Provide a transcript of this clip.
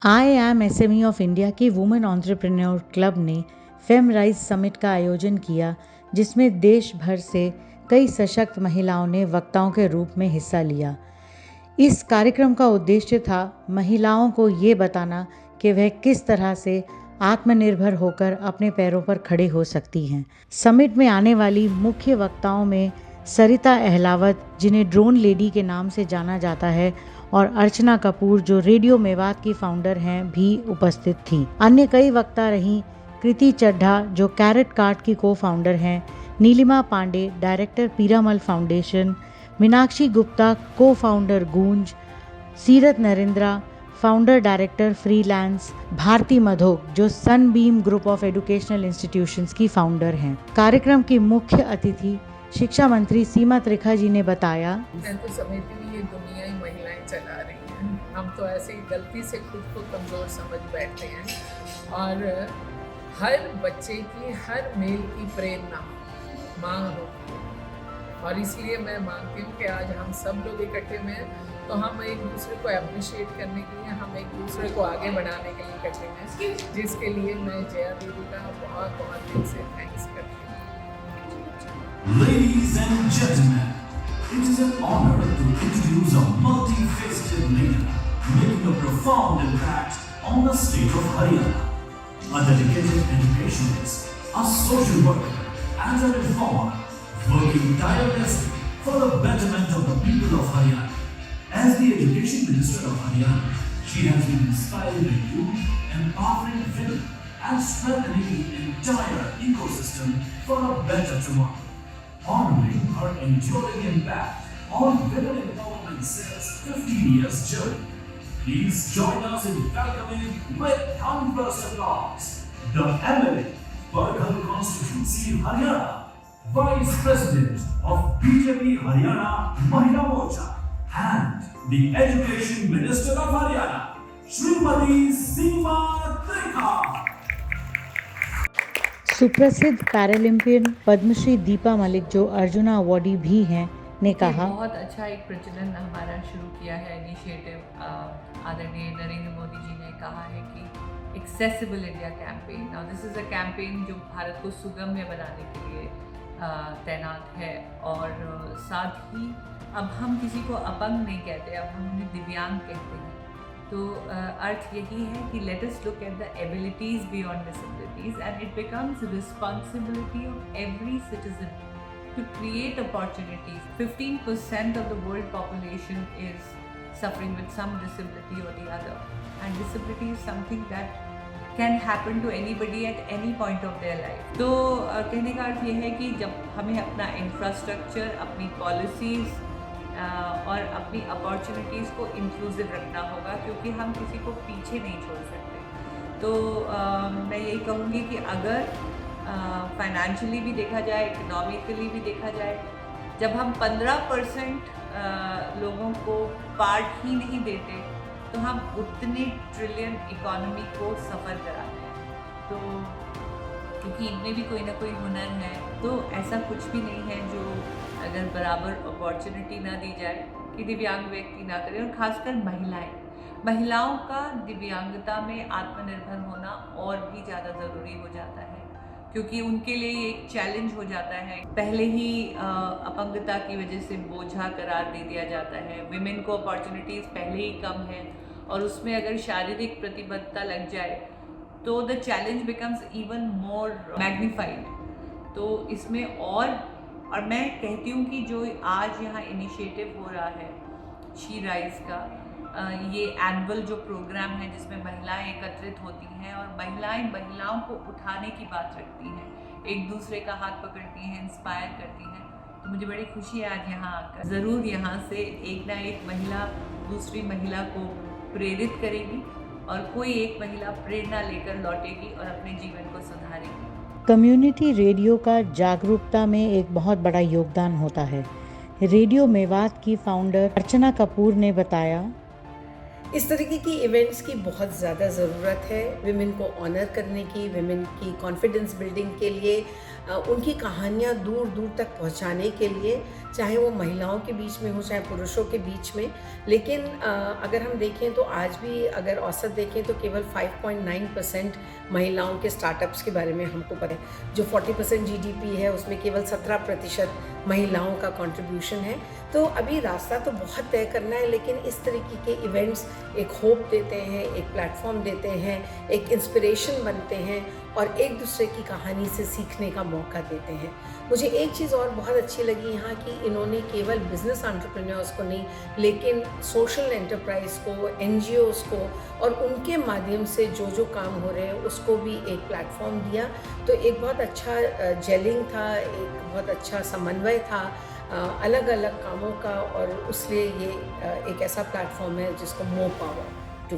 IIM of India की women entrepreneur club ने फेमराइज summit का आयोजन किया, जिसमें देश भर से कई सशक्त महिलाओं ने वक्ताओं के रूप में हिस्सा लिया। इस कार्यक्रम का उद्देश्य था महिलाओं को ये बताना कि वह किस तरह से आत्मनिर्भर होकर अपने पैरों पर खड़े हो सकती हैं। समिट में आने वाली मुख्य वक्ताओं में सरिता अहलावत, जिन्हें ड्रोन लेडी के नाम से जाना जाता है, और अर्चना कपूर, जो रेडियो मेवात की फाउंडर हैं, भी उपस्थित थीं। अन्य कई वक्ता रहीं कृति चड्ढा, जो कैरेट कार्ट की को फाउंडर हैं, Neelima Pandey, director Piramal foundation, Meenakshi Gupta, co founder Goonj, Seerat Narendra, founder director freelance, Bharti Madhok, जो Sunbeam group of educational institutions की फाउंडर हैं। कार्यक्रम की मुख्य अतिथि शिक्षा मंत्री सीमा त्रिखा जी ने बताया, मैं तो समझती हूँ ये दुनिया ही महिलाएं चला रही हैं। हम तो ऐसे ही गलती से खुद को कमज़ोर समझ बैठते हैं और हर बच्चे की, हर मेल की प्रेरणा माँ होती है। और इसलिए मैं मानती हूँ कि आज हम सब लोग इकट्ठे हुए हैं, तो हम एक दूसरे को अप्रिशिएट करने के लिए, हम एक दूसरे को आगे बढ़ाने के लिए इकट्ठे हैं, जिसके लिए मैं जया दीदी का बहुत बहुत दिल से थैंक्स करती हूँ। Ladies and gentlemen, it is an honor to introduce a multifaceted leader making a profound impact on the state of Haryana. A dedicated educationist, a social worker, and a reformer, working tirelessly for the betterment of the people of Haryana. As the Education Minister of Haryana, she has been inspiring the youth, empowering women, and strengthening the entire ecosystem for a better tomorrow. Honoring her enduring impact on women empowerment since 15 years journey. Please join us in welcoming with thunderous applause the MLA, Barghal Constituency, Haryana, Vice President of BJP Haryana Mahila Morcha, and the Education Minister of Haryana, Srimati Seema Trikha. सुप्रसिद्ध Paralympian Padmashri Deepa Malik, जो arjuna awardee भी हैं, ने कहा, बहुत अच्छा एक प्रचलन हमारा शुरू किया है इनिशिएटिव। आदरणीय नरेंद्र मोदी जी ने कहा है कि accessible India campaign. Now this is a campaign जो भारत को सुगम्य बनाने के लिए तैनात है, और साथ ही अब हम किसी को अपंग नहीं कहते, अब हम उन्हें दिव्यांग कहते हैं। तो अर्थ यही है कि let us look at the abilities beyond disabilities, and it becomes responsibility of every citizen to create opportunities. 15% of the world population is suffering with some disability or the other, and disability is something that can happen to anybody at any point of their life. तो कहने का अर्थ ये है कि जब हमें अपना infrastructure, अपनी पॉलिसीज़ और अपनी अपॉर्चुनिटीज़ को इंक्लूसिव रखना होगा, क्योंकि हम किसी को पीछे नहीं छोड़ सकते। तो मैं यही कहूँगी कि अगर फाइनेंशियली भी देखा जाए, इकोनॉमिकली भी देखा जाए, जब हम 15% लोगों को पार्ट ही नहीं देते, तो हम उतने ट्रिलियन इकोनॉमी को सफ़र कराते हैं। तो क्योंकि इनमें भी कोई ना कोई हुनर है, तो ऐसा कुछ भी नहीं है जो अगर बराबर अपॉर्चुनिटी ना दी जाए कि दिव्यांग व्यक्ति ना करें। और ख़ासकर महिलाओं का दिव्यांगता में आत्मनिर्भर होना और भी ज़्यादा ज़रूरी हो जाता है, क्योंकि उनके लिए ये एक चैलेंज हो जाता है। पहले ही अपंगता की वजह से बोझा करार दे दिया जाता है, विमेन को अपॉर्चुनिटीज़ पहले ही कम है, और उसमें अगर शारीरिक प्रतिबद्धता लग जाए तो the challenge becomes even more magnified. तो इसमें और मैं कहती हूँ कि जो आज यहाँ इनिशिएटिव हो रहा है शी राइज का, ये एनुअल जो प्रोग्राम है जिसमें महिलाएं एकत्रित होती हैं और महिलाओं को उठाने की बात रखती हैं, एक दूसरे का हाथ पकड़ती हैं, इंस्पायर करती हैं, तो मुझे बड़ी खुशी है आज यहाँ आकर। ज़रूर यहाँ से एक ना एक महिला दूसरी महिला को प्रेरित करेगी, और कोई एक महिला प्रेरणा लेकर लौटेगी और अपने जीवन को सुधारेगी। कम्युनिटी रेडियो का जागरूकता में एक बहुत बड़ा योगदान होता है। रेडियो मेवात की फाउंडर अर्चना कपूर ने बताया, इस तरीके की इवेंट्स की बहुत ज़्यादा ज़रूरत है विमेन को ऑनर करने की, विमेन की कॉन्फिडेंस बिल्डिंग के लिए, उनकी कहानियाँ दूर दूर तक पहुँचाने के लिए, चाहे वो महिलाओं के बीच में हो चाहे पुरुषों के बीच में। लेकिन अगर हम देखें तो आज भी अगर औसत देखें तो केवल 5.9% महिलाओं के स्टार्टअप्स के बारे में हमको पता है। जो 40% जीडीपी है उसमें केवल 17% महिलाओं का कंट्रीब्यूशन है। तो अभी रास्ता तो बहुत तय करना है, लेकिन इस तरीके के इवेंट्स एक होप देते हैं, एक प्लेटफॉर्म देते हैं, एक इंस्पिरेशन बनते हैं और एक दूसरे की कहानी से सीखने का मौका देते हैं। मुझे एक चीज़ और बहुत अच्छी लगी यहाँ की, इन्होंने केवल बिजनेस एंटरप्रेन्योर्स को नहीं लेकिन सोशल एंटरप्राइज को, एनजीओज़ को और उनके माध्यम से जो काम हो रहे हैं उसको भी एक प्लेटफॉर्म दिया। तो एक बहुत अच्छा जेलिंग था, एक बहुत अच्छा समन्वय था अलग अलग कामों का, और इसलिए ये एक ऐसा प्लेटफॉर्म है जिसको मोर पावर टू